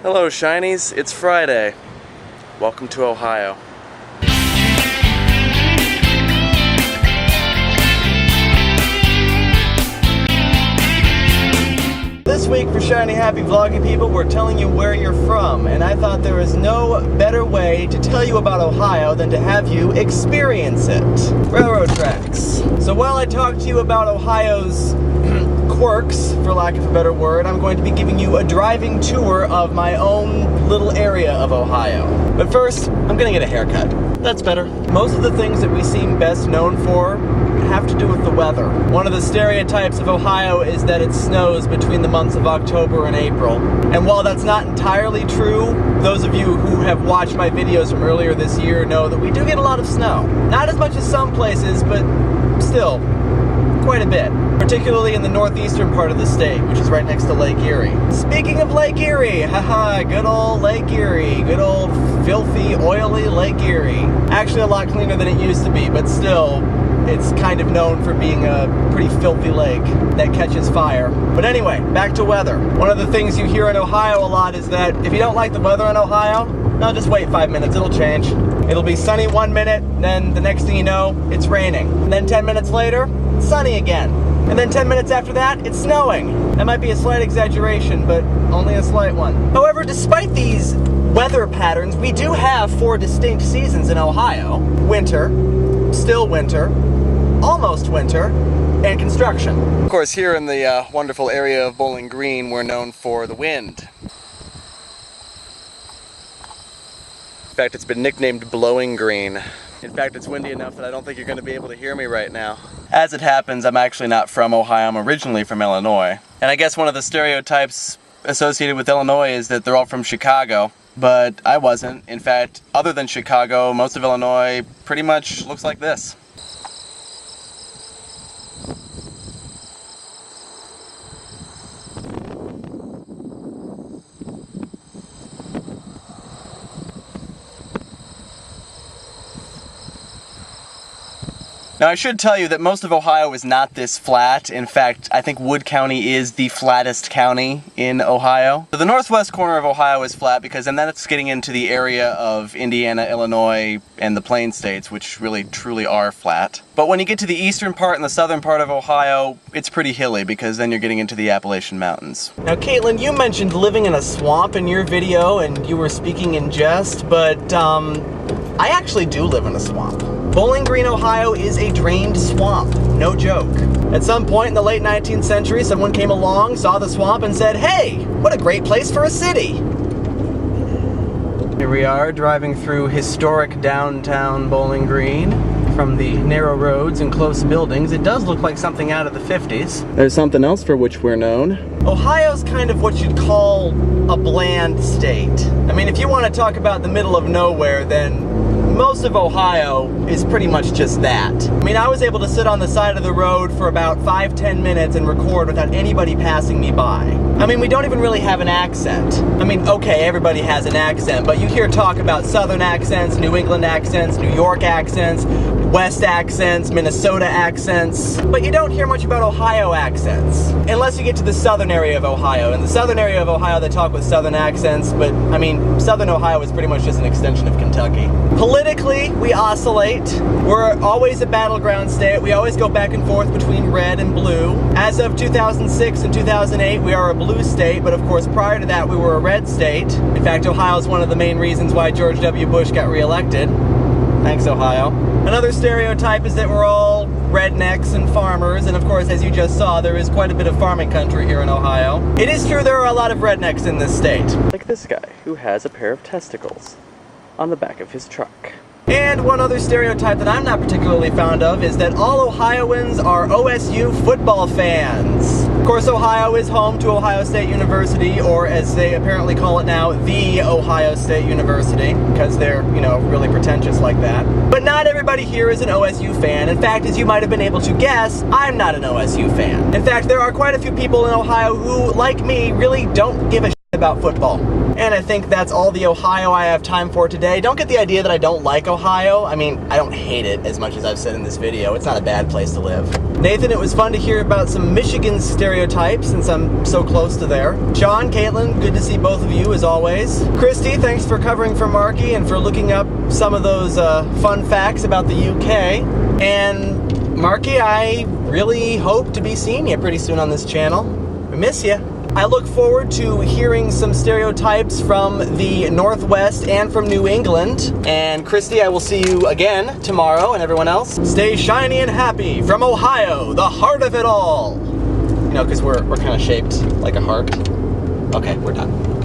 Hello Shinies, it's Friday. Welcome to Ohio. This week for Shiny Happy Vloggy People, we're telling you where you're from, and I thought there was no better way to tell you about Ohio than to have you experience it. Railroad tracks. So while I talk to you about Ohio's quirks, for lack of a better word, I'm going to be giving you a driving tour of my own little area of Ohio. But first, I'm gonna get a haircut. That's better. Most of the things that we seem best known for have to do with the weather. One of the stereotypes of Ohio is that it snows between the months of October and April. And while that's not entirely true, those of you who have watched my videos from earlier this year know that we do get a lot of snow. Not as much as some places, but still, quite a bit. Particularly in the northeastern part of the state, which is right next to Lake Erie. Speaking of Lake Erie, haha, good old Lake Erie. Good old filthy, oily Lake Erie. Actually a lot cleaner than it used to be, but still, it's kind of known for being a pretty filthy lake that catches fire. But anyway, back to weather. One of the things you hear in Ohio a lot is that if you don't like the weather in Ohio, no, just wait 5 minutes, it'll change. It'll be sunny 1 minute, then the next thing you know, it's raining. And then 10 minutes later, it's sunny again. And then 10 minutes after that, it's snowing. That might be a slight exaggeration, but only a slight one. However, despite these weather patterns, we do have 4 distinct seasons in Ohio. Winter, still winter, almost winter, and construction. Of course, here in the wonderful area of Bowling Green, we're known for the wind. In fact, it's been nicknamed Blowing Green. In fact, it's windy enough that I don't think you're going to be able to hear me right now. As it happens, I'm actually not from Ohio, I'm originally from Illinois. And I guess one of the stereotypes associated with Illinois is that they're all from Chicago. But I wasn't. In fact, other than Chicago, most of Illinois pretty much looks like this. Now I should tell you that most of Ohio is not this flat. In fact, I think Wood County is the flattest county in Ohio. So the northwest corner of Ohio is flat because then it's getting into the area of Indiana, Illinois, and the Plain States, which really truly are flat. But when you get to the eastern part and the southern part of Ohio, it's pretty hilly because then you're getting into the Appalachian Mountains. Now Caitlin, you mentioned living in a swamp in your video and you were speaking in jest, but I actually do live in a swamp. Bowling Green, Ohio is a drained swamp, no joke. At some point in the late 19th century, someone came along, saw the swamp, and said, "Hey, what a great place for a city!" Here we are, driving through historic downtown Bowling Green. From the narrow roads and close buildings, it does look like something out of the 50s. There's something else for which we're known. Ohio's kind of what you'd call a bland state. I mean, if you want to talk about the middle of nowhere, then most of Ohio is pretty much just that. I mean, I was able to sit on the side of the road for about 5-10 minutes and record without anybody passing me by. I mean, we don't even really have an accent. I mean, okay, everybody has an accent, but you hear talk about Southern accents, New England accents, New York accents, West accents, Minnesota accents, but you don't hear much about Ohio accents, unless you get to the southern area of Ohio. In the southern area of Ohio, they talk with southern accents, but I mean, southern Ohio is pretty much just an extension of Kentucky. Politically, we oscillate. We're always a battleground state. We always go back and forth between red and blue. As of 2006 and 2008, we are a blue state, but of course, prior to that, we were a red state. In fact, Ohio is one of the main reasons why George W. Bush got reelected. Thanks, Ohio. Another stereotype is that we're all rednecks and farmers, and of course, as you just saw, there is quite a bit of farming country here in Ohio. It is true there are a lot of rednecks in this state. Like this guy, who has a pair of testicles on the back of his truck. And one other stereotype that I'm not particularly fond of is that all Ohioans are OSU football fans. Of course, Ohio is home to Ohio State University, or as they apparently call it now, the Ohio State University, because they're, you know, really pretentious like that. But not everybody here is an OSU fan. In fact, as you might have been able to guess, I'm not an OSU fan. In fact, there are quite a few people in Ohio who, like me, really don't give a shit about football. And I think that's all the Ohio I have time for today. Don't get the idea that I don't like Ohio. I mean, I don't hate it as much as I've said in this video. It's not a bad place to live. Nathan, it was fun to hear about some Michigan stereotypes since I'm so close to there. John, Caitlin, good to see both of you as always. Christy, thanks for covering for Marky and for looking up some of those fun facts about the UK. And Marky, I really hope to be seeing you pretty soon on this channel. I miss you. I look forward to hearing some stereotypes from the Northwest and from New England. And Christy, I will see you again tomorrow, and everyone else, stay shiny and happy from Ohio, the heart of it all. You know, because we're kind of shaped like a heart. Okay, we're done.